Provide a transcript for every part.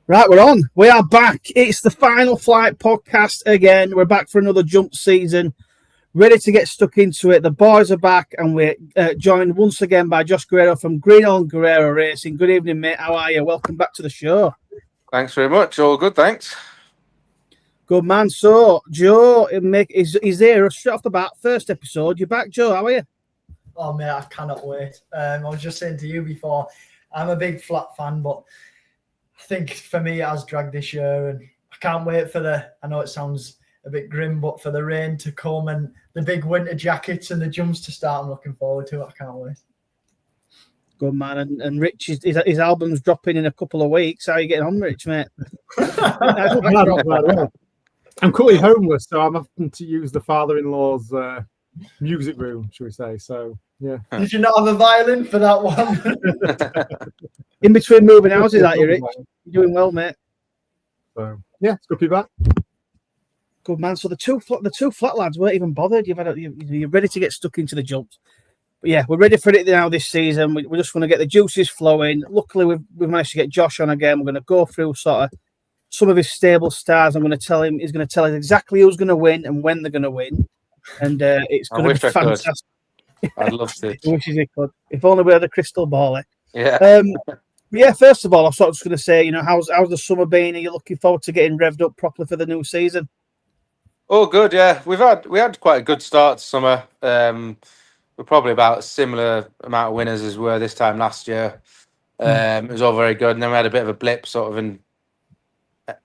Right, we're on. We are back. It's the Final Flight podcast again. We're back for another jump season. Ready to get stuck into it. The boys are back, and we're joined once again by Josh Guerriero from Greenall and Guerriero Racing. Good evening, mate. How are you? Welcome back to the show. Thanks very much. All good, thanks. Good man. So, Joe is here straight off the bat. First episode. You're back, Joe. How are you? Oh, mate, I cannot wait. I was just saying to you before, I'm a big flat fan, but I think for me it has dragged this year, and I can't wait for I know it sounds a bit grim, but for the rain to come and the big winter jackets and the jumps to start, I'm looking forward to it. I can't wait. Good man. And Rich, his album's dropping in a couple of weeks. How are you getting on, Rich, mate? I'm currently homeless, so I'm having to use the father-in-law's music room, shall we say. So, yeah. Did you not have a violin for that one? In between moving houses, aren't you, Rich? You're doing well, mate. So, yeah, it's good to be back. Good man. So the two flat lads weren't even bothered. You're ready to get stuck into the jumps. But yeah, we're ready for it now this season. We're just going to get the juices flowing. Luckily, we've managed to get Josh on again. We're going to go through sort of some of his stable stars. He's going to tell us exactly who's going to win and when they're going to win. And it's going to be fantastic. I'd love to. I wish he could. If only we had a crystal ball. Yeah. Yeah, first of all, I was just going to say, how's the summer been? Are you looking forward to getting revved up properly for the new season? Oh, good. Yeah, we had quite a good start to summer. We're probably about a similar amount of winners as we were this time last year. It was all very good, and then we had a bit of a blip sort of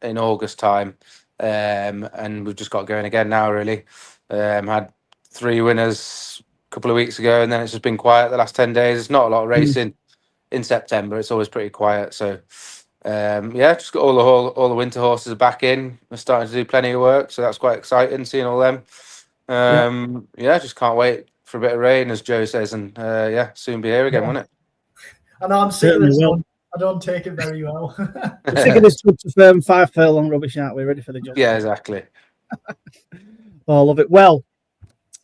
in August time, and we've just got going again now. Really, had 3 winners a couple of weeks ago, and then it's just been quiet the last 10 days. It's not a lot of racing in September. It's always pretty quiet. So, just got all the winter horses are back in. We're starting to do plenty of work, so that's quite exciting seeing all them. Just can't wait for a bit of rain, as Joe says, and soon be here again, won't it? I know I'm sick of this one. I don't take it very well. We're sick of this to firm 5 furlong rubbish, aren't we? Ready for the jump? Yeah, exactly. Oh, I love it. Well,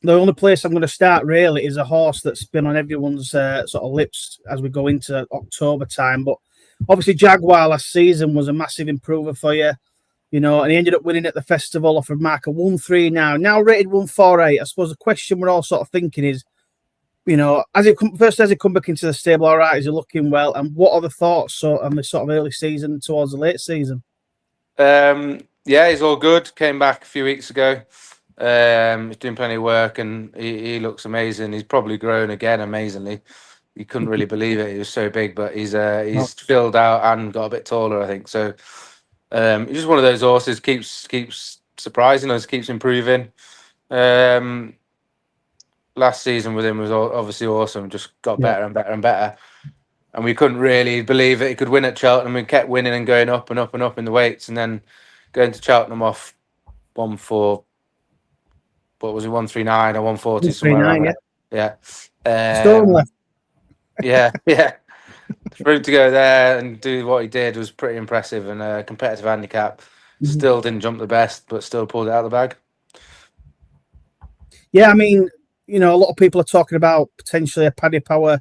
the only place I'm going to start really is a horse that's been on everyone's sort of lips as we go into October time. But obviously, Jaguar last season was a massive improver for you, and he ended up winning at the festival off a mark of 1-3 now rated 148. I suppose the question we're all sort of thinking is, as he come back into the stable, all right, is he looking well? And what are the thoughts on the sort of early season towards the late season? He's all good. Came back a few weeks ago. He's doing plenty of work, and he looks amazing. He's probably grown again amazingly. You couldn't really believe it. He was so big, but he's filled out and got a bit taller, I think. So he's just one of those horses. Keeps surprising us. Keeps improving. Last season with him was obviously awesome. Just got better and better and better. And we couldn't really believe that he could win at Cheltenham. We kept winning and going up and up and up in the weights, and then going to Cheltenham off 1-4. What was it, 139 or 140 somewhere around there? Yeah. For him to go there and do what he did was pretty impressive, and a competitive handicap. Still didn't jump the best, but still pulled it out of the bag. Yeah, I mean, a lot of people are talking about potentially a Paddy Power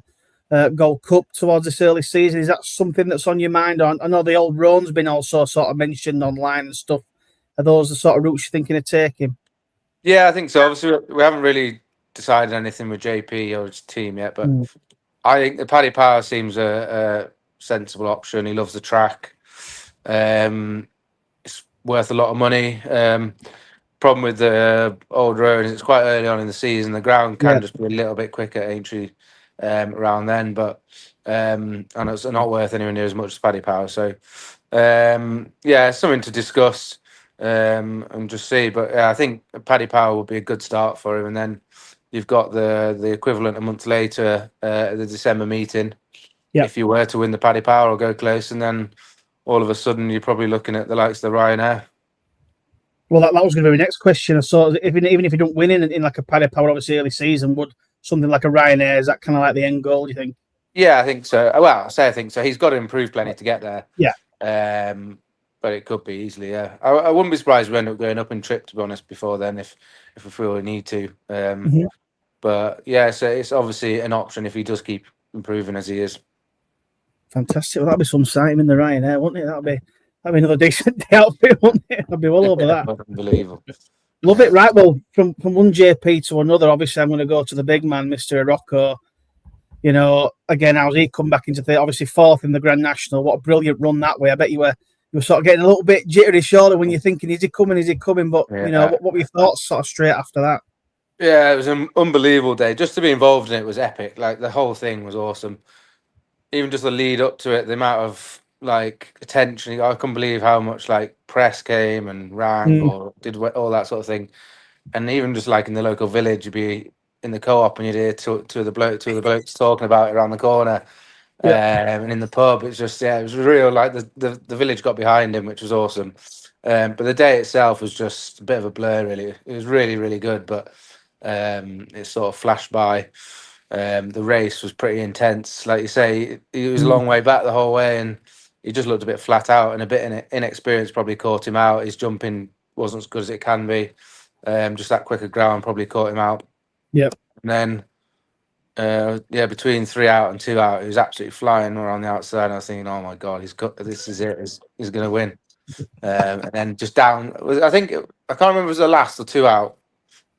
Gold Cup towards this early season. Is that something that's on your mind? I know the old Roan's been also sort of mentioned online and stuff. Are those the sort of routes you're thinking of taking? Yeah, I think so. Obviously, we haven't really decided anything with JP or his team yet, but I think the Paddy Power seems a sensible option. He loves the track. It's worth a lot of money. Problem with the old road is it's quite early on in the season. The ground can just be a little bit quicker at Aintree around then, but and it's not worth anywhere near as much as Paddy Power. So something to discuss and just see. But I think Paddy Power would be a good start for him, and then you've got the equivalent a month later, the December meeting. If you were to win the Paddy Power or go close, and then all of a sudden you're probably looking at the likes of the Ryanair. Well, that was going to be my next question. So, even if you don't win in like a Paddy Power, obviously early season, would something like a Ryanair, is that kind of like the end goal, do you think? Yeah, I think so. Well, I think so. He's got to improve plenty to get there. Yeah. But it could be easily, yeah. I wouldn't be surprised if we end up going up in trip, to be honest, before then, if we feel we need to. But yeah, so it's obviously an option if he does keep improving as he is. Fantastic. Well, that'd be some sighting in the Ryanair, wouldn't it? That'd I mean, another decent day outfit, wouldn't it? I'd be well over that. Unbelievable. Love it, right? Well, from one JP to another, obviously, I'm going to go to the big man, Mr. Rocco. You know, again, how's he come back into the obviously fourth in the Grand National? What a brilliant run that way! I bet you were sort of getting a little bit jittery, surely, when you're thinking, is he coming? Is he coming? But you know, what were your thoughts sort of straight after that? Yeah, it was an unbelievable day. Just to be involved in it was epic. Like the whole thing was awesome. Even just the lead up to it, the amount of like attention. I couldn't believe how much like press came and rang or did all that sort of thing. And even just like in the local village, you'd be in the co-op and you'd hear two of the blokes talking about it around the corner. And in the pub, it's just it was real. Like the village got behind him, which was awesome. But the day itself was just a bit of a blur. Really, it was really really good, but it sort of flashed by. The race was pretty intense, like you say. He was a long way back the whole way, and he just looked a bit flat out and a bit inexperienced. Probably caught him out. His jumping wasn't as good as it can be. Just that quicker ground probably caught him out. Yep. And then, between 3 out and 2 out, he was absolutely flying around the outside. And I was thinking, oh my god, this is it. He's going to win. And then just down. I can't remember if it was the last or 2 out.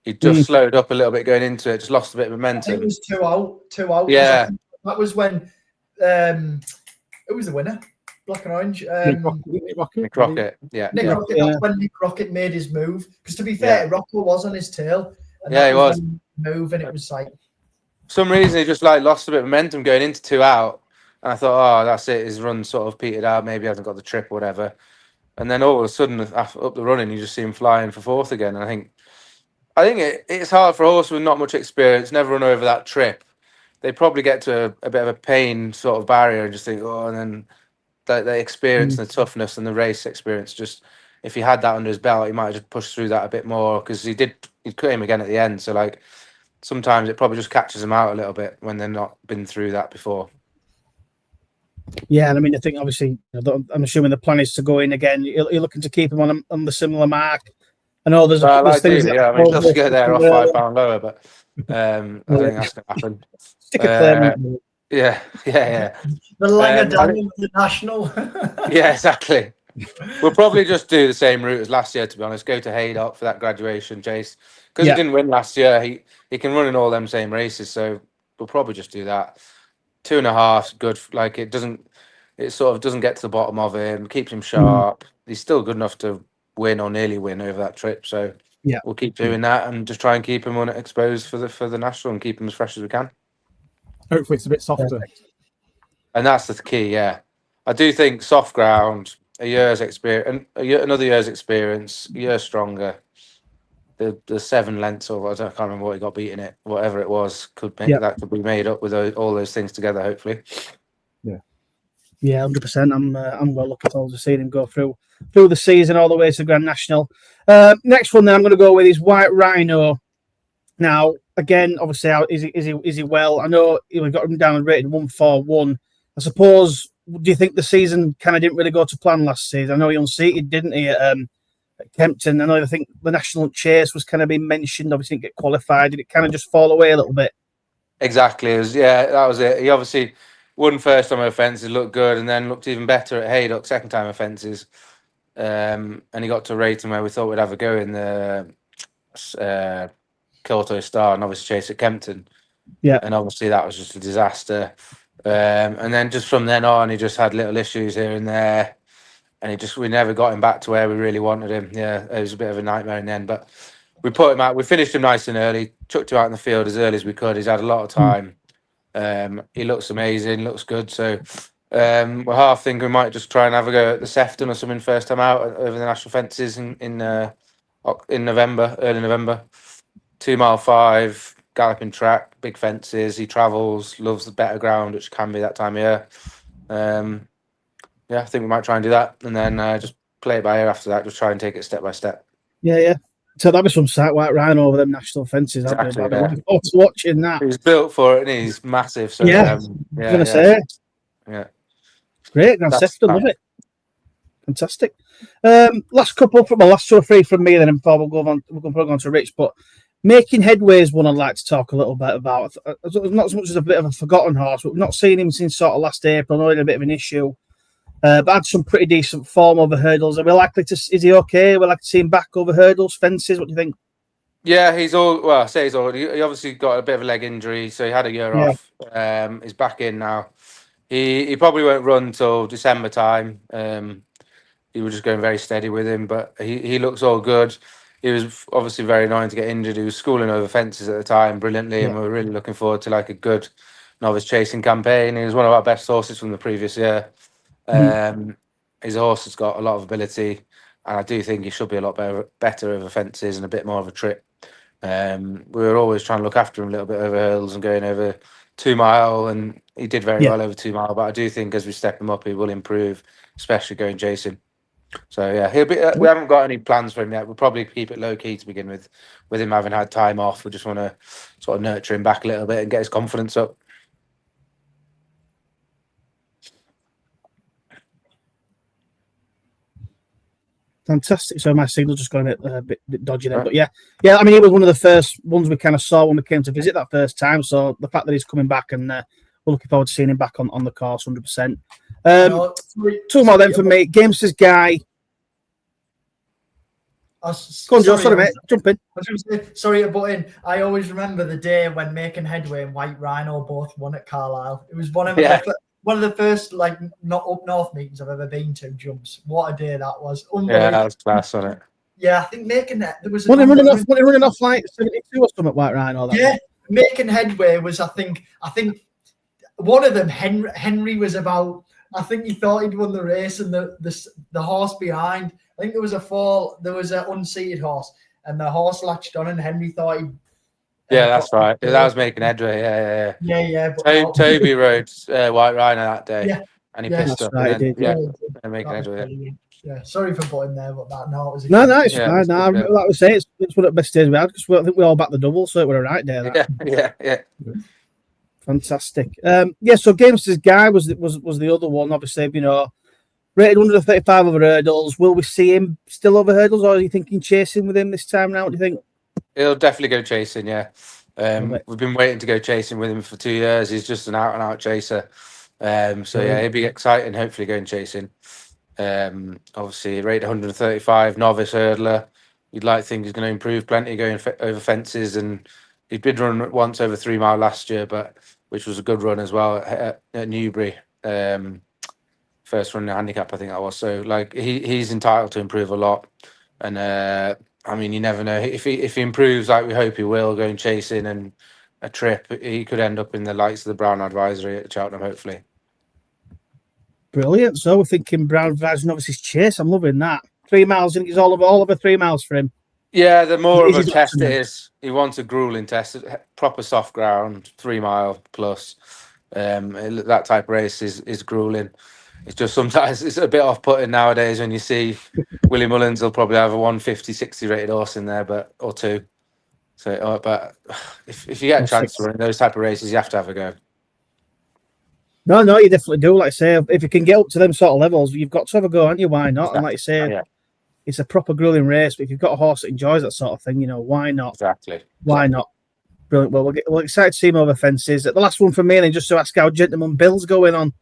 He just slowed up a little bit going into it. Just lost a bit of momentum. I think it was 2 out. 2 out. Yeah. That was when. Who was the winner? Black and orange. Nick Rocket. Yeah. Nick Rocket. That's when Nick Rocket made his move. Because to be fair, Rocco was on his tail. And he was. Move, and it was like. For some reason, he just like lost a bit of momentum going into 2 out. And I thought, oh, that's it. His run sort of petered out. Maybe he hasn't got the trip or whatever. And then all of a sudden, up the running, you just see him flying for fourth again. And I think it's hard for a horse with not much experience, never run over that trip. They probably get to a bit of a pain sort of barrier and just think, oh, and then the experience and the toughness and the race experience, just if he had that under his belt, he might have just pushed through that a bit more because he came again at the end. So like sometimes it probably just catches them out a little bit when they've not been through that before. Yeah, and I mean, I think obviously, I'm assuming the plan is to go in again. You're looking to keep him on the similar mark. I know there's things. I mean, let's go there off £5 lower, but I don't think that's going to happen. Stick a claim. Yeah. The Langer Daniel the National. Yeah, exactly. We'll probably just do the same route as last year, to be honest. Go to Haydock for that graduation chase. Because he didn't win last year, he can run in all them same races, so we'll probably just do that. 2.5 good. Like it sort of doesn't get to the bottom of him, keeps him sharp. He's still good enough to win or nearly win over that trip. So we'll keep doing that and just try and keep him exposed for the national and keep him as fresh as we can. Hopefully it's a bit softer. Perfect. And that's the key, yeah. I do think soft ground, a year's experience, another year's experience, a year stronger. The 7 lengths, or I can't remember what he got beaten it, whatever it was, could be made up with all those things together, hopefully. Yeah, 100%. I'm well looking forward to seeing him go through the season all the way to the Grand National. Next one, then I'm going to go with is White Rhino. Now, again, obviously, is he well? I know we got him down and rated 141. I suppose. Do you think the season kind of didn't really go to plan last season? I know he unseated, didn't he, at Kempton? I think the national chase was kind of being mentioned. Obviously, didn't get qualified. Did it kind of just fall away a little bit? Exactly. That was it. He obviously won first time offences, looked good, and then looked even better at Haydock second time offences. And he got to a rating where we thought we'd have a go in the Kyoto Star and obviously chase at Kempton. Yeah. And obviously that was just a disaster. And then just from then on, he just had little issues here and there. And we never got him back to where we really wanted him. Yeah, it was a bit of a nightmare in the end. But we put him out. We finished him nice and early, chucked him out in the field as early as we could. He's had a lot of time. He looks amazing, looks good. So we're half thinking we might just try and have a go at the Sefton or something first time out over the national fences in November, early November. 2 mile 5, galloping track, big fences. He travels, loves the better ground, which can be that time of year. I think we might try and do that, and then just play it by ear after that. Just try and take it step by step. Yeah. So that was some sight, White Rhino over them national fences. Exactly, I'm looking forward to watching that. He's built for it, and he's massive. So I was going to say, great, Grand Sefton, love it. Fantastic. Last 2 or 3 from me, then, and before we'll go on to Rich. But Making Headway is one I'd like to talk a little bit about. Not as much as a bit of a forgotten horse, but we've not seen him since sort of last April. I know he had a bit of an issue. But had some pretty decent form over hurdles. Are we likely to? Is he okay? We're likely to see him back over hurdles, fences. What do you think? Yeah, he's all. Well, I say he's all. He obviously got a bit of a leg injury, so he had a year Yeah. off. He's back in now. He probably won't run till December time. He was just going very steady with him, but he looks all good. He was obviously very annoying to get injured. He was schooling over fences at the time brilliantly, and we were really looking forward to like a good novice chasing campaign. He was one of our best horses from the previous year. He's a horse that's got a lot of ability, and I do think he should be a lot better over fences and a bit more of a trip. We were always trying to look after him a little bit over hurdles and going over 2 mile, and he did very well over 2 mile. But I do think as we step him up, he will improve, especially going chasing. So yeah, he'll be. We haven't got any plans for him yet. We'll probably keep it low key to begin with him having had time off. We just want to sort of nurture him back a little bit and get his confidence up. Fantastic. So my signal's just going a bit dodgy then, but yeah. I mean, he was one of the first ones we kind of saw when we came to visit that first time. So the fact that he's coming back, and we're looking forward to seeing him back on the course, 100%. Two more then for me. Gamesters Guy. Go on, Joe. Sorry, mate. Jump in. Sorry to butt in. I always remember the day when Making Headway and White Rhino both won at Carlisle. It was one of the first like not up north meetings I've ever been to. Jumps. What a day that was. Yeah, that was class on it. Yeah, I think Making that there was. Running off like 72 or something, White Rhino. Making Headway was I think one of them. Henry was about. I think he thought he'd won the race, and the horse behind. I think there was a fall. There was an unseated horse, and the horse latched on, and Henry thought he. Yeah, that's right. That was Making Headway. Yeah. Toby rode White Rhino that day, and he pissed up. Right, and Making Headway. Yeah, sorry for putting there, but that was. No, it's fine. No, like we say, it's one of the best days we had because I think we all backed the double, so it was a right day. Yeah. Fantastic. So Gamesters Guy was the other one. Obviously, rated under the 35 over hurdles. Will we see him still over hurdles, or are you thinking chasing with him this time round? Do you think he'll definitely go chasing? Yeah, we've been waiting to go chasing with him for 2 years. He's just an out and out chaser. He'll be exciting. Hopefully, going chasing. Obviously, rated 135 novice hurdler. You'd like to think he's going to improve plenty going over fences, and he did run once over 3 mile last year, which was a good run as well at Newbury. First run in the handicap, I think that was. So like he's entitled to improve a lot, and I mean you never know if he improves like we hope he will, going chasing and a trip, he could end up in the likes of the Brown Advisory at Cheltenham, hopefully. Brilliant. So we're thinking Brown Advisory novices chase. I'm loving that. 3 miles. I think it's all over 3 miles for him. Yeah, the more of a test it is. He wants a grueling test, proper soft ground, 3 mile plus. That type of race is grueling. It's just sometimes it's a bit off-putting nowadays when you see Willie Mullins will probably have a 150, 60 rated horse in there, or two. So, but if you get a chance to run those type of races, you have to have a go. No, you definitely do. Like I say, if you can get up to them sort of levels, you've got to have a go, haven't you? Why not? Exactly. And like you say, it's a proper grueling race. But if you've got a horse that enjoys that sort of thing, why not? Exactly. Why not? Brilliant. Well, we're excited to see him over fences. The last one for me, and just to ask how Gentleman Bill's going on.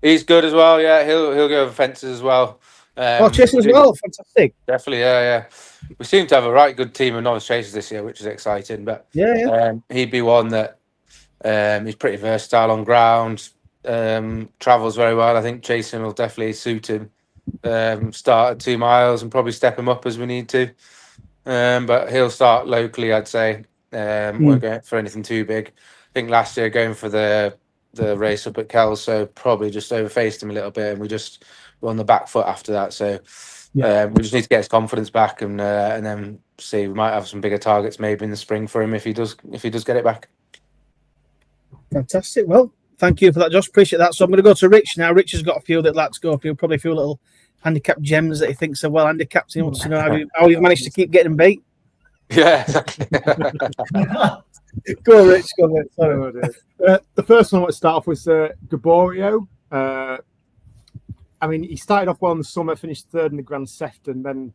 He's good as well. Yeah, he'll go over fences as well. Chasing as well. Fantastic. Definitely. Yeah. We seem to have a right good team of novice chasers this year, which is exciting. But he'd be one that he's pretty versatile on ground. Travels very well. I think chasing will definitely suit him. Start at 2 miles and probably step him up as we need to. But he'll start locally, I'd say. Won't go for anything too big. I think last year going for the race up at Kells, so probably just overfaced him a little bit, and we just were on the back foot after that. So we just need to get his confidence back, and then see. We might have some bigger targets maybe in the spring for him if he does get it back. Fantastic. Well, thank you for that, Josh. Appreciate that. So I'm going to go to Rich now. Rich has got a few that like to go through, probably a few little handicap gems that he thinks are well handicapped. He wants to know how you've managed to keep getting beat. Yeah, exactly. Go on, Rich. Sorry. The first one I want to start off with Guerriero. I mean, he started off well in the summer, finished third in the Grand Sefton. Then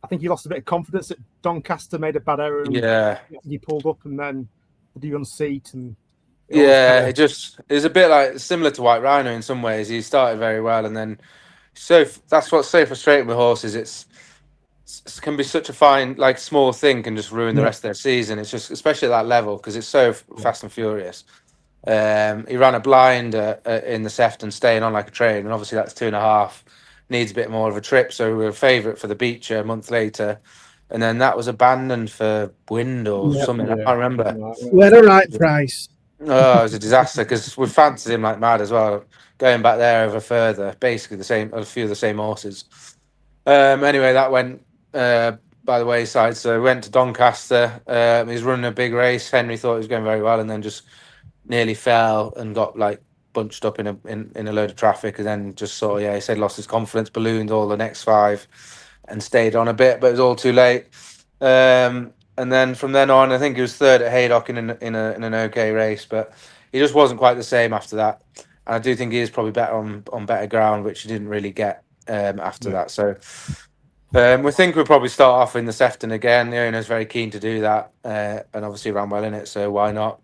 I think he lost a bit of confidence at Doncaster, made a bad error. Yeah. He pulled up and then did he unseat and Yeah, it's a bit like similar to White Rhino in some ways. He started very well, and then that's what's so frustrating with horses. It can be such a fine, like small thing can just ruin the rest of their season. It's just especially at that level because it's so fast and furious. He ran a blind in the Sefton, staying on like a train, and obviously that's 2.5. Needs a bit more of a trip, so we were a favourite for the Beecher a month later, and then that was abandoned for wind or something. I can't remember. We had a right price. Oh, it was a disaster because we fancied him like mad as well. Going back there over further, basically a few of the same horses. Anyway, that went by the wayside. So we went to Doncaster. He's running a big race. Henry thought he was going very well, and then just nearly fell and got like bunched up in a load of traffic, and then just sort of he said lost his confidence, ballooned all the next 5, and stayed on a bit, but it was all too late. And then from then on, I think he was third at Haydock in an okay race, but he just wasn't quite the same after that. And I do think he is probably better on better ground, which he didn't really get after that. So we think we'll probably start off in the Sefton again. The owner's very keen to do that, and obviously ran well in it, so why not?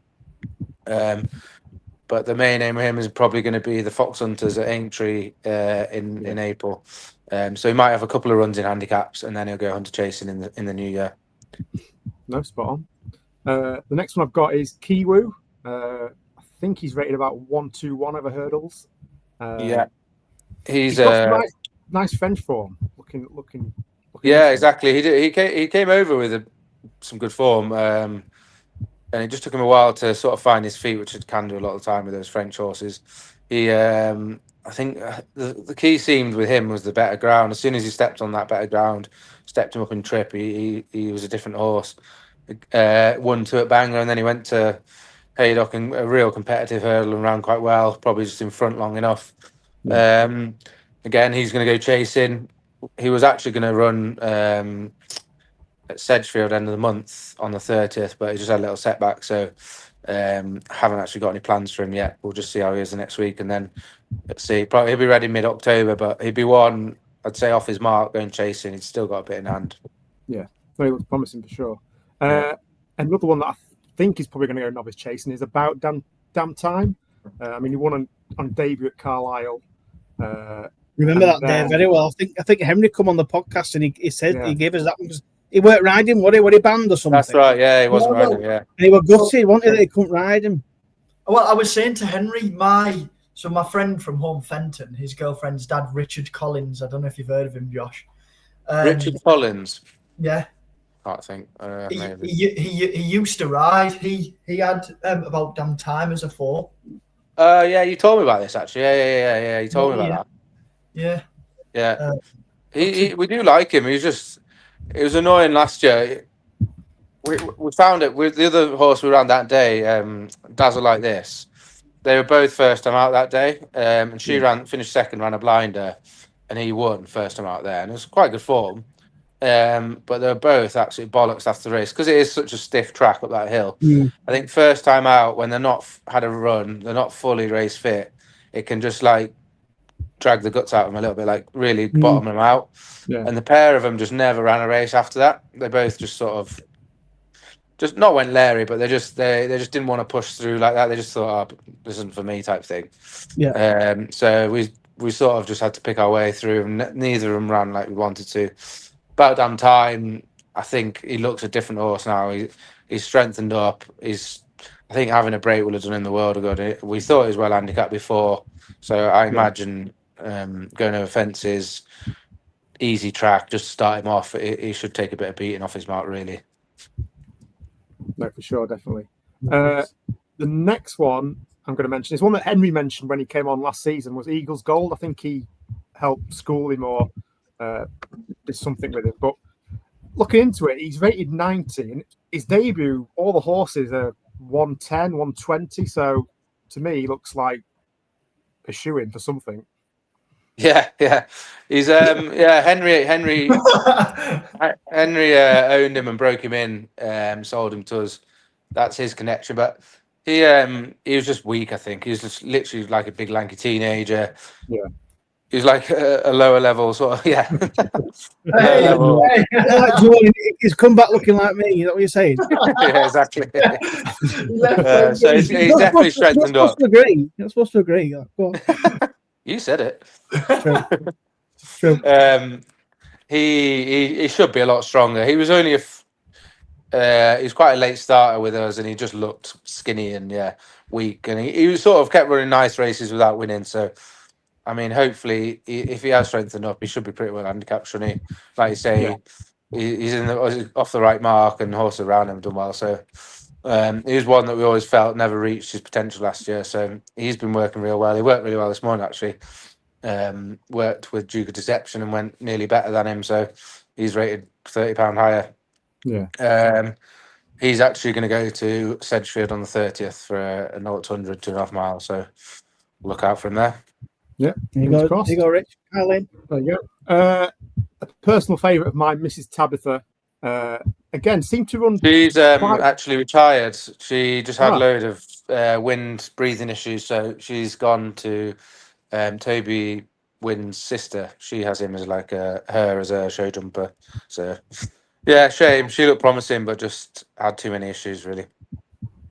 But the main aim of him is probably going to be the Fox Hunters at Aintree in April. So he might have a couple of runs in handicaps, and then he'll go hunter chasing in the new year. No, spot on. The next one I've got is Kiwoo. I think he's rated about 121 over hurdles. He's got some nice French form. Looking. Yeah, exactly. He came over with some good form, and it just took him a while to sort of find his feet, which it can do a lot of the time with those French horses. He, I think the key seemed with him was the better ground. As soon as he stepped on that better ground, stepped him up in trip, he was a different horse. Won 2 at Bangor, and then he went to Haydock in a real competitive hurdle and ran quite well, probably just in front long enough. Again, he's going to go chasing. He was actually going to run at Sedgefield end of the month on the 30th, but he just had a little setback, so haven't actually got any plans for him yet. We'll just see how he is the next week, and then let's see. Probably he'll be ready mid-October, but he'd be one, I'd say, off his mark going chasing. He's still got a bit in hand. Yeah, he looks promising for sure. Another one that I think is probably going to go novice chasing is About Damn Time. I mean, he won on debut at Carlisle. Remember that day very well. I think Henry come on the podcast and he said he gave us that one because he weren't riding. Were he banned or something? That's right. Yeah, he wasn't riding. Yeah, and he was gutted. Wanted that he couldn't ride him. Well, I was saying to Henry, my friend from home, Fenton, his girlfriend's dad, Richard Collins. I don't know if you've heard of him, Josh. Richard Collins. Yeah. I think he used to ride. He had About Damn Time as a 4. Yeah, you told me about this actually. Yeah. You told me about that. Yeah. We do like him. It was annoying last year. We found it with the other horse we ran that day, Dazzle Like This. They were both first time out that day, and she finished second, ran a blinder, and he won first time out there, and it was quite good form. But they were both absolutely bollocks after the race because it is such a stiff track up that hill. I think first time out, when they're not had a run, they're not fully race fit, it can just like drag the guts out of them a little bit, like really bottom them out. And the pair of them just never ran a race after that. They both just sort of just not went Larry, but they just didn't want to push through like that. They just thought, oh, this isn't for me type thing. So we sort of just had to pick our way through, and neither of them ran like we wanted to. About Damn Time, I think he looks a different horse now. He's strengthened up. I think having a break would have done him the world of good. We thought he was well handicapped before, so I imagine going over fences, easy track, just to start him off, he should take a bit of beating off his mark, really. No, for sure, definitely. The next one I'm going to mention is one that Henry mentioned when he came on last season, was Eagles Gold. I think he helped school him or did something with it. But looking into it, he's rated 90. And his debut, all the horses are 110, 120. So to me, he looks like a shoe-in for something. Yeah. He's Henry owned him and broke him in, sold him to us. That's his connection. But he was just weak, I think. He was just literally like a big lanky teenager. Yeah. He's like a lower level sort of, yeah. Hey, level. hey. He's come back looking like me. You know what you're saying? Yeah, exactly. Left So he's You're not definitely supposed to- you're not strengthened up. supposed to agree. You're not supposed to agree. Go on. You said it. True. True. He should be a lot stronger. He was only he's quite a late starter with us, and he just looked skinny and weak. And he sort of kept running nice races without winning. So, I mean, hopefully, if he has strengthened up, he should be pretty well handicapped, shouldn't he? Like you say, he's off the right mark, and horses around him have done well. So, he was one that we always felt never reached his potential last year. So he's been working real well. He worked really well this morning, actually. Worked with Duke of Deception and went nearly better than him. So he's rated £30 higher. Yeah. He's actually going to go to Sedgefield on the 30th for a 0-100, 2.5 miles. So look out for him there. Yeah. There you go, Rich. Eileen. There you go. A personal favourite of mine, Mrs. Tabitha. Again, seemed to run. She's actually retired. She just had a load of wind breathing issues. So she's gone to Toby Wynn's sister. She has him as like her as a show jumper. So yeah, shame. She looked promising, but just had too many issues, really.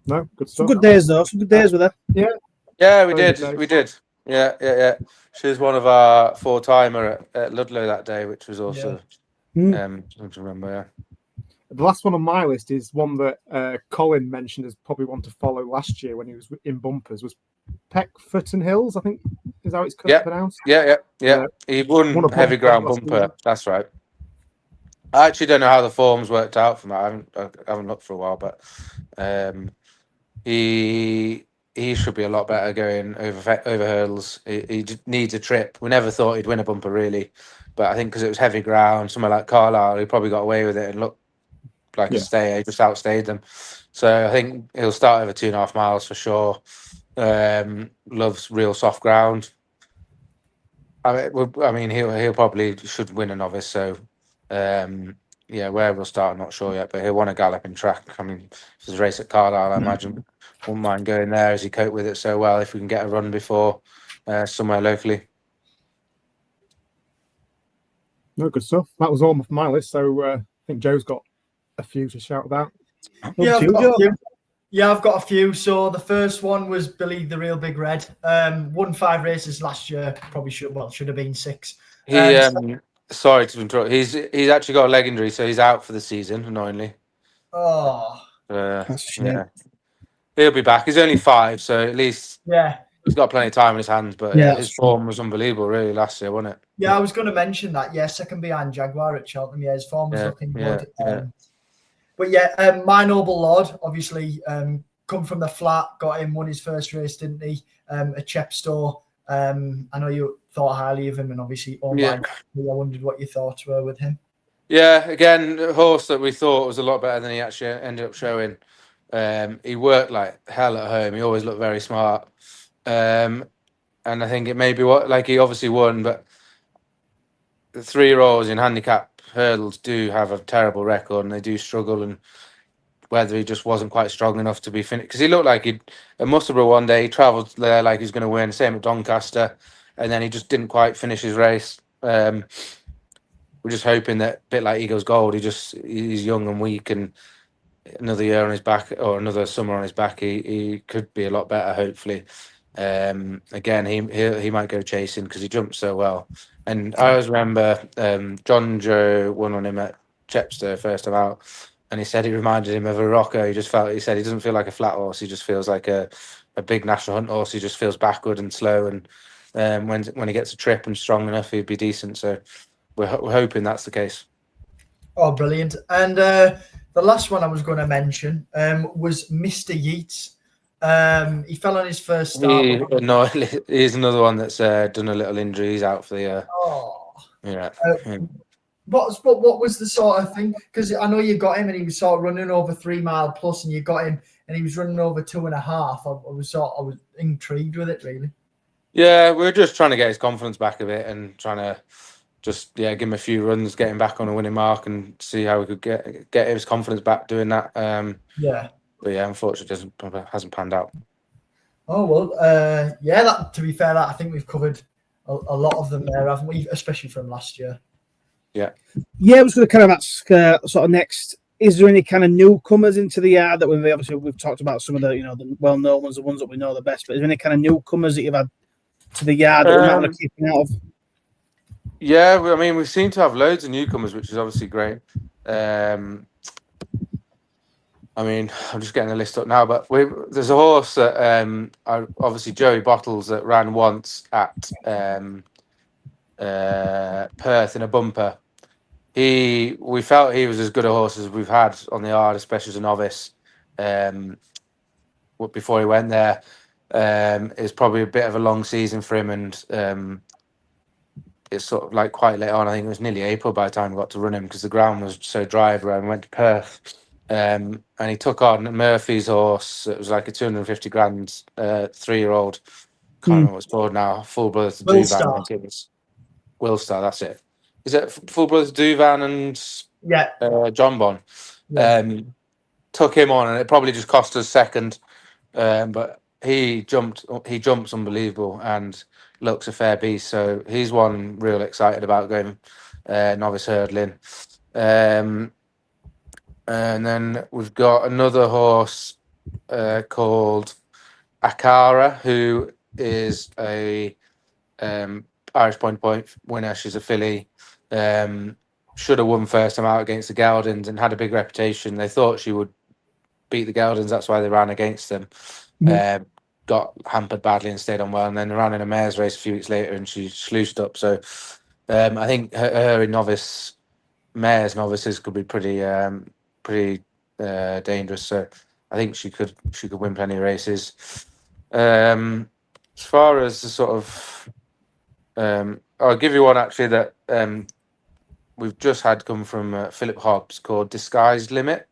No, good Some stuff. good days, though. Some good days with her. Yeah, we Very did. good day. We did. Yeah. She was one of our 4-timer at Ludlow that day, which was also something to remember. Yeah. The last one on my list is one that Colin mentioned as probably one to follow last year when he was in bumpers. Was Peckforton Hills, I think is how it's pronounced. Yeah. He won a heavy ground bumper last bumper. season. That's right. I actually don't know how the forms worked out from that. I haven't looked for a while, but he should be a lot better going over hurdles. He just needs a trip. We never thought he'd win a bumper really, but I think because it was heavy ground, somewhere like Carlisle, he probably got away with it and looked like a stay. He just outstayed them. So I think he'll start over 2.5 miles for sure. Loves real soft ground. I mean, he'll probably should win a novice. So where we'll start, I'm not sure yet. But he'll want a galloping track. I mean, if there's a race at Carlisle, I imagine wouldn't mind going there as he coped with it so well. If we can get a run before somewhere locally. No, good stuff. That was all of my list. So I think Joe's got a few to shout about. Yeah, I've got a few. So the first one was Billy the Real Big Red. Won 5 races last year. Probably should have been 6. Sorry to interrupt. He's actually got a leg injury, so he's out for the season. Annoyingly. Oh, that's a shame. Yeah. He'll be back. He's only 5, so at least he's got plenty of time in his hands. But his form was unbelievable, really, last year, wasn't it? Yeah, I was going to mention that. Yeah, second behind Jaguar at Cheltenham. Yeah, his form was looking good. But My Noble Lord, obviously, come from the flat, got him, won his first race, didn't he? At Chepstow. I know you thought highly of him, and obviously, I wondered what your thoughts were with him. Yeah, again, a horse that we thought was a lot better than he actually ended up showing. He worked like hell at home. He always looked very smart. And I think it may be he obviously won, but the 3-year-olds in handicap hurdles do have a terrible record and they do struggle. And whether he just wasn't quite strong enough to be finished, because he looked like at Musselburgh one day, he travelled there like he's going to win. Same at Doncaster, and then he just didn't quite finish his race. We're just hoping that, a bit like Eagles Gold, he's young and weak, and another year on his back or another summer on his back, he could be a lot better. Hopefully, again, he might go chasing because he jumps so well. And I always remember John Joe won on him at Chepstow first time out, and he said he reminded him of a rocker. He said he doesn't feel like a flat horse. He just feels like a big national hunt horse. He just feels backward and slow, and when he gets a trip and strong enough, he'd be decent. So we're hoping that's the case. Oh, brilliant. And the last one I was going to mention was Mr. Yeats. He fell on his first start. He's another one that's done a little injury. He's out for the year. What was the sort of thing? Because I know you got him and he was sort of running over 3 mile plus, and you got him and he was running over 2.5. I was intrigued with it, really. Yeah, we're just trying to get his confidence back a bit and trying to just give him a few runs, get him back on a winning mark, and see how we could get his confidence back doing that. But unfortunately, hasn't panned out. Oh well, to be fair, that I think we've covered a lot of them there, haven't we? Especially from last year. Yeah, I was going to kind of ask sort of next. Is there any kind of newcomers into the yard that we've talked about some of the the well-known ones, the ones that we know the best, but is there any kind of newcomers that you've had to the yard that we might want to keep out of? Yeah, I mean, we seem to have loads of newcomers, which is obviously great. I mean, I'm just getting the list up now, but there's a horse that obviously Joey Bottles that ran once at Perth in a bumper. We felt he was as good a horse as we've had on the yard, especially as a novice. Before he went there, it was probably a bit of a long season for him, and it's sort of like quite late on. I think it was nearly April by the time we got to run him because the ground was so dry everywhere. And went to Perth, and he took on Murphy's horse. It was like a 250 grand 3-year-old. Can't remember what it's called now. Full Brothers to Duvan. I think it was Willstar. That's it. Is it Full Brothers Duvan and John Bon? Yeah. Took him on, and it probably just cost us second. But he jumps unbelievable and looks a fair beast. So he's one real excited about going novice hurdling. And then we've got another horse called Akara, who is a Irish point winner. She's a filly. Should have won first time out against the Geldings and had a big reputation. They thought she would beat the Geldings. That's why they ran against them. Got hampered badly and stayed on well, and then ran in a mares race a few weeks later and she sluiced up. So I think her in novices could be pretty dangerous. So I think she could win plenty of races. As far as the sort of I'll give you one actually that we've just had come from Philip Hobbs called Disguised Limit.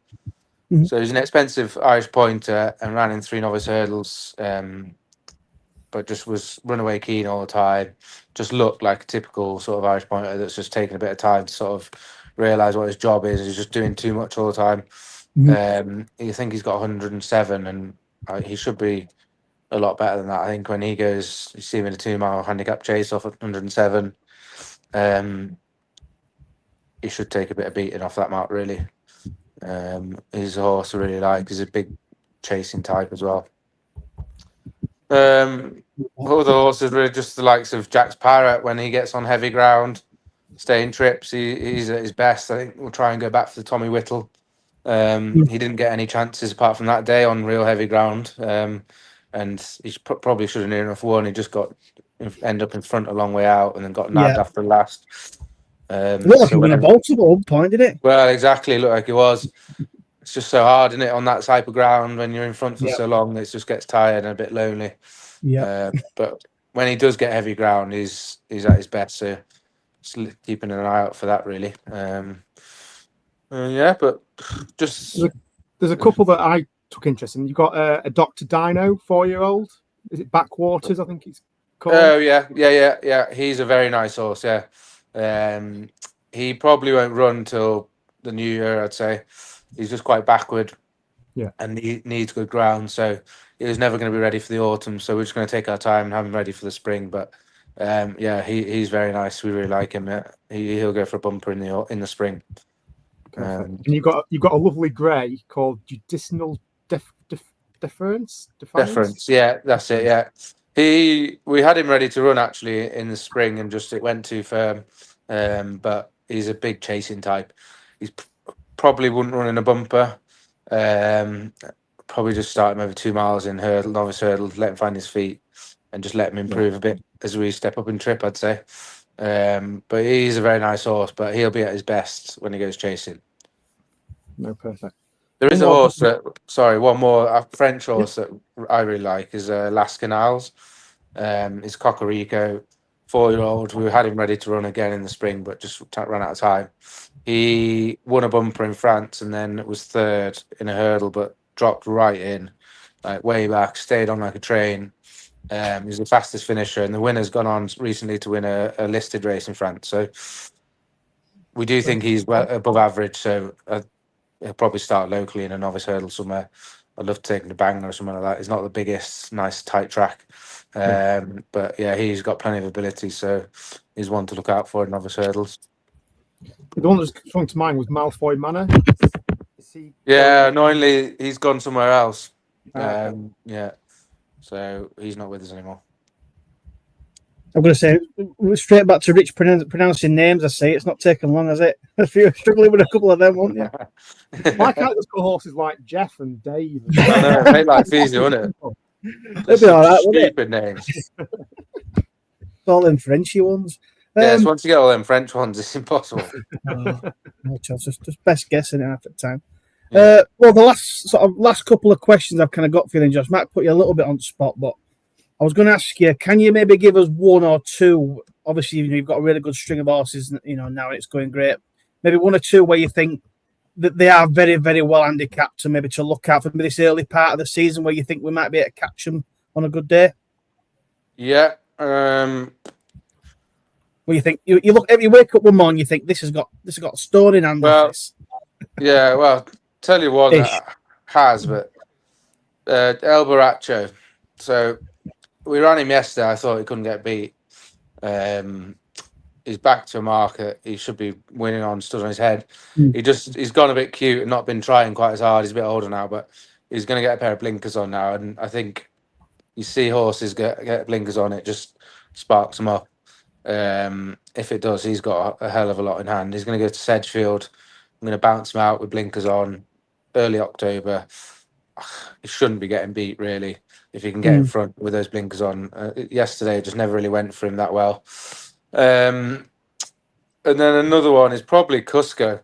So he's an expensive Irish pointer and ran in 3 novice hurdles, but just was runaway keen all the time. Just looked like a typical sort of Irish pointer that's just taking a bit of time to sort of realise what his job is. He's just doing too much all the time. You think he's got 107, and he should be a lot better than that. I think when he goes, you see him in a 2-mile handicap chase off at 107. He should take a bit of beating off that mark, really. He's a horse I really like. He's a big chasing type as well. Other horses really just the likes of Jack's Parrot when he gets on heavy ground, staying trips. He's at his best. I think we'll try and go back for the Tommy Whittle. He didn't get any chances apart from that day on real heavy ground, and he probably should have near enough won. He just end up in front a long way out and then got nabbed after the last. Looked like he was going to bolt at one point, did it? Well, exactly. Looked like it was. It's just so hard, isn't it, on that type of ground when you're in front for so long? It just gets tired and a bit lonely. Yeah. But when he does get heavy ground, he's at his best. So just keeping an eye out for that, really. But just there's a couple that I took interest in. You've got a Dr. Dino 4-year-old. Is it Backwaters? I think it's called. Oh yeah. He's a very nice horse. Yeah. He probably won't run till the new year, I'd say. He's just quite backward, and he needs good ground. So he was never going to be ready for the autumn. So we're just going to take our time and have him ready for the spring. But he's very nice. We really like him. He'll go for a bumper in the spring. And you got a lovely grey called Judicial Deference. Yeah, that's it. Yeah, we had him ready to run actually in the spring, and just it went too firm. But he's a big chasing type. He's probably wouldn't run in a bumper. Probably just start him over 2 miles in novice hurdle, let him find his feet, and just let him improve a bit as we step up in trip, I'd say. But he's a very nice horse, but he'll be at his best when he goes chasing. No, perfect. There is a horse one more a French horse that I really like is Las Canals. It's Cocorico, 4-year-old. We had him ready to run again in the spring, but just ran out of time. He won a bumper in France and then was third in a hurdle, but dropped right in, like way back, stayed on like a train. He's the fastest finisher, and the winner's gone on recently to win a listed race in France. So we do think he's well above average. So he'll probably start locally in a novice hurdle somewhere. I'd love to take him to Bangor or somewhere like that. It's not the biggest, nice, tight track. But yeah, he's got plenty of ability, so he's one to look out for in novice hurdles. The one that just sprung to mind was Malfoy Manor. Is he Yeah, annoyingly, he's gone somewhere else. Okay. Yeah, so he's not with us anymore. I'm going to say straight back to Rich pronouncing names. I say it's not taken long, has it? If you're struggling with a couple of them, won't you? Why can't just go horses like Jeff and Dave? I know, it made life easy, wouldn't it? It'll be all right, won't it? Stupid names. All them Frenchy ones. Yes, once you get all them French ones, it's impossible. No chance. Just best guessing it half the time. Yeah. Well, the last couple of questions I've kind of got for you then, Josh. Might put you a little bit on the spot, but I was going to ask you, can you maybe give us one or two? Obviously, you've got a really good string of horses, now it's going great. Maybe one or two where you think that they are very, very well handicapped, and maybe to look out for maybe this early part of the season where you think we might be able to catch them on a good day. Yeah. Where you think you look, if you wake up one morning, you think this has got a stone in hand. Well, this. Yeah, well, tell you one that has, but El Baracho. So we ran him yesterday. I thought he couldn't get beat. He's back to market. He should be winning on stood on his head. He's gone a bit cute and not been trying quite as hard. He's a bit older now, but he's going to get a pair of blinkers on now. And I think you see horses get blinkers on, it just sparks them up. If it does, he's got a hell of a lot in hand. He's going to go to Sedgefield. I'm going to bounce him out with blinkers on early October. He shouldn't be getting beat, really, if he can get in front with those blinkers on. Yesterday, it just never really went for him that well. And then another one is probably Cusco.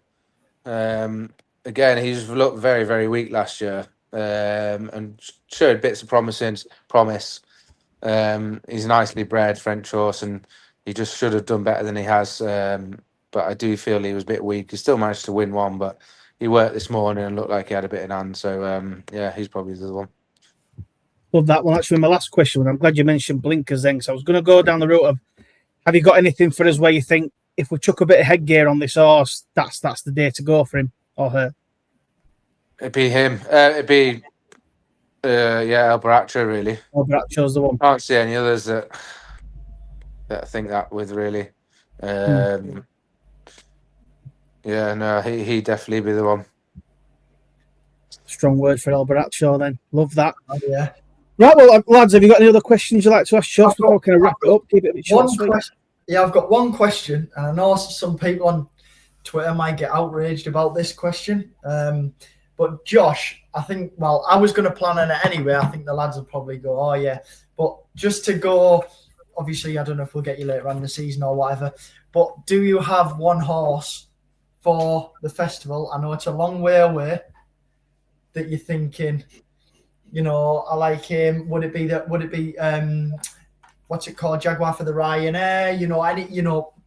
Again, he's looked very, very weak last year and showed bits of promise. He's nicely bred French horse, and he just should have done better than he has. But I do feel he was a bit weak. He still managed to win one, but he worked this morning and looked like he had a bit in hand. So, yeah, he's probably the one. Love that one. Actually, my last question, I'm glad you mentioned blinkers then, because I was going to go down the route of, have you got anything for us where you think if we chuck a bit of headgear on this horse, that's the day to go for him or her? It'd be him. It'd be, El Baracho, really. El Baracho's the one. Can't see any others that I think that with, really. Yeah, no, he definitely be the one. Strong word for El Baracho then. Love that. Oh, yeah. Right, well, lads, have you got any other questions you'd like to ask Josh before we kind of wrap it up? Keep it a bit short. Yeah, I've got one question, and I know some people on Twitter might get outraged about this question. But Josh, I think, well, I was going to plan on it anyway. I think the lads will probably go, oh, yeah. But just to go, obviously, I don't know if we'll get you later on in the season or whatever, but do you have one horse for the festival? I know it's a long way away that you're thinking, I like him. Would it be what's it called? Jaguar for the Ryanair?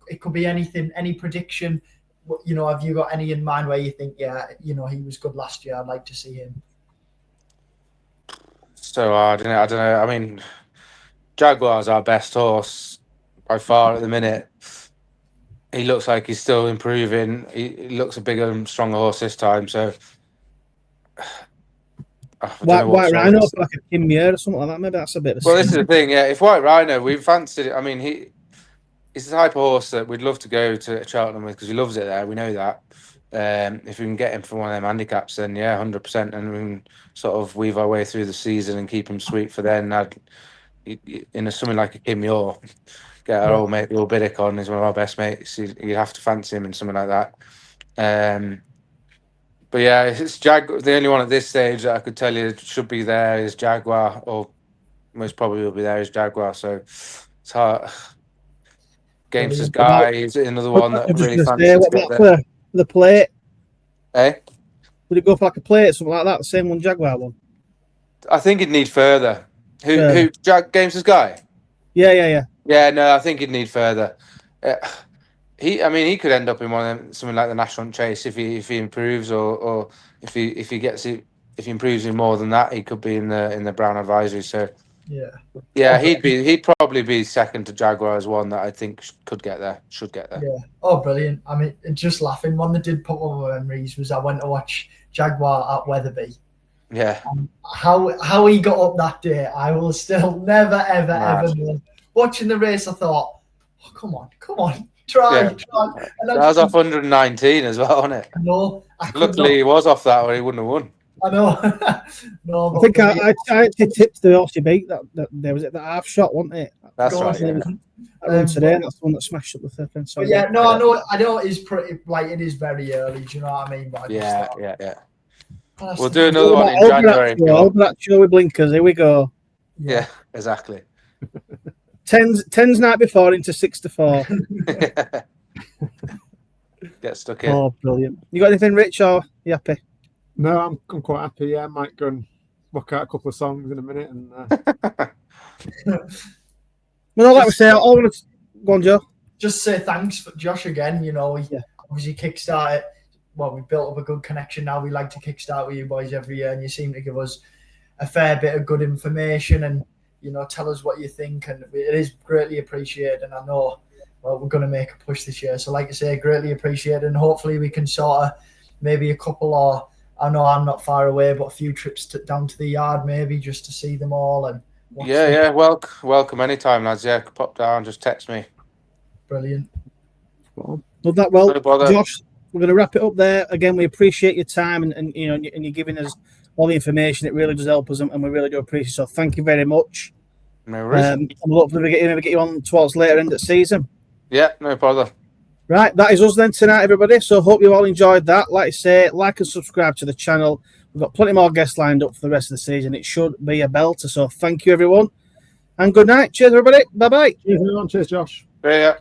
It could be anything, any prediction. Have you got any in mind where you think, he was good last year, I'd like to see him? So hard, I don't know. I mean, Jaguar's our best horse by far at the minute. He looks like he's still improving. He looks a bigger and stronger horse this time. So, White Rhino for like a Kim Muir or something like that. Maybe that's a bit of a this is the thing. Yeah, if White Rhino, we fancied it. I mean, he's the type of horse that we'd love to go to Cheltenham with because he loves it there. We know that. If we can get him for one of them handicaps, then 100%, and we can sort of weave our way through the season and keep him sweet for then. Something like a Kim Muir. Get our old mate, Will Biddick on. He's one of our best mates. You'd have to fancy him in something like that. But yeah, it's Jaguar. The only one at this stage that I could tell you should be there is Jaguar, or most probably will be there is Jaguar. So it's hard. Gamesters Guy is another one that really fancies. What about for the plate? Eh? Would it go for like a plate, something like that? The same one, Jaguar one. I think it'd need further. Who? Gamesters Guy? Yeah. Yeah, no, I think he'd need further. He could end up in one of them, something like the National Chase if he improves, or if he improves in more than that, he could be in the Brown Advisory. So yeah, he'd probably be second to Jaguar as one that I think should get there. Yeah. Oh, brilliant! I mean, just laughing. One that did put over memories was I went to watch Jaguar at Wetherby, Yeah. How he got up that day, I will still never, ever, ever know. Watching the race, I thought, oh, come on, try. Yeah. And That was off 119 as well, wasn't it? No, Luckily, he was off that, or he wouldn't have won. I know. No, I think I actually tipped the horse you beat. That there was it, that half shot, wasn't it? That's right. Yeah. That run today, that's the one that smashed up the third fence. But yeah, no, I know it's pretty, like, it is very early. Do you know what I mean? But Yeah. We'll do another one in Over January. that show with blinkers. Here we go. Yeah, exactly. Tens night before into 6 to 4. Get stuck in. Oh, brilliant! You got anything, Rich? Or you happy? No, I'm quite happy. Yeah, I might go and work out a couple of songs in a minute. And well, like we say, I want to go on, Joe. Just say thanks for Josh again. You know, he obviously kickstarted. Well, we built up a good connection now. We like to kickstart with you boys every year, and you seem to give us a fair bit of good information and, you know, tell us what you think, and it is greatly appreciated. And I know, well, we're going to make a push this year. So, like I say, greatly appreciated, and hopefully we can sort of maybe a couple, or I know I'm not far away, but a few trips down to the yard maybe just to see them all. And yeah, welcome anytime, lads. Yeah, pop down, just text me. Brilliant. Well, Josh, we're going to wrap it up there. Again, we appreciate your time and you know, and you're giving us all the information. It really does help us, and we really do appreciate it. So thank you very much. No worries. And hopefully maybe get you on towards later end of the season. Yeah, no bother. Right, that is us then tonight, everybody. So hope you all enjoyed that. Like I say, like and subscribe to the channel. We've got plenty more guests lined up for the rest of the season. It should be a belter. So thank you, everyone. And good night. Cheers, everybody. Bye-bye. Cheers, everyone. Cheers, Josh. Yeah.